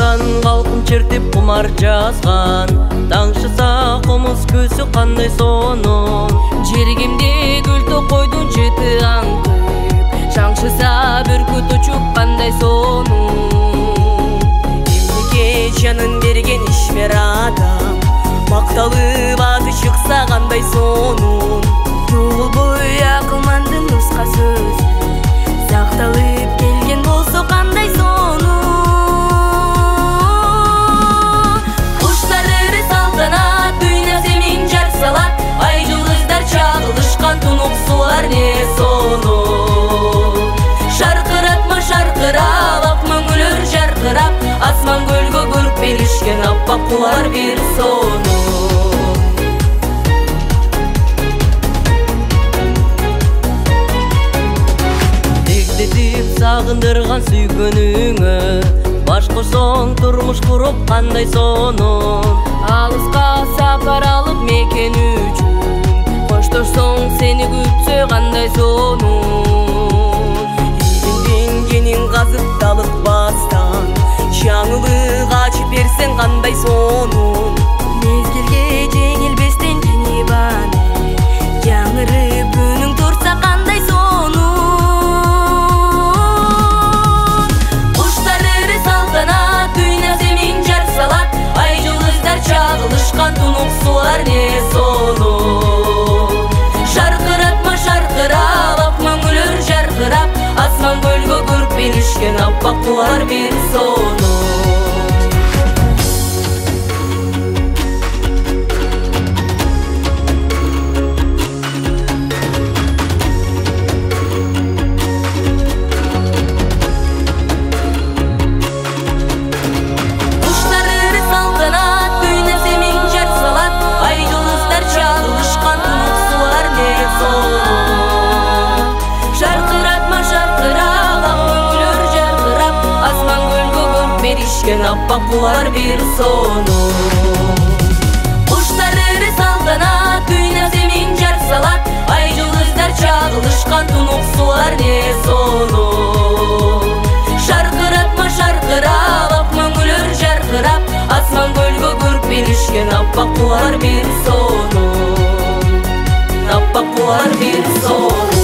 Алтындан қалқын чертіп құмар жазған, таңшыса қомыз көсі қандай сонун. Жергемде гүл тоқойдың жеті аңқып, шаңшыса бүркіт ұчып қандай сонун. Емнеге жанын берген ишмер адам, мақталып аты шықса қандай сонун. Жол бойы ақылмандың нұсқа сөзі, сақталып келген болса қандай сонун. Құштары салтанат, дүйнө земин жар салат, ай жұлдыздар чағылышқан тұнық суар не сонун. Шарқыратма шарқырап, ақ мөңілер жарқырап, асман көлгө көріп белішкен аппақ құлар бір сонун. Сағындырған сүйгөнүңө баш қосоң тұрмыш құрып қандай сонун. Алысқа сапар алып мекен үшін, қоштошсоң сені күтсе қандай сонун. Үйренгенің қазып далық бастан, жаңылық açып берсең қандай сонун. Мезгілге жеңілбестен жеңе баны, жаңырып күнің тұрса қандай сонун. Чағылышқан тұнық суар не сонун. Шарқыратма шарқырап, ақ мөңілер жарқырап, асман көлгө көріп белішкен аппақ құлар бір сонун. Аппақ құлар бір сонун. Құштары салтанат, дүйнө земин жар салат, ай жұлдыздар чағылышқан тұнық суар не сонун. Шарқыратма шарқырап, ақ мөңілер жарқырап, асман көлгө көріп белішкен аппақ құлар бір сонун. Аппақ құлар бір сонун.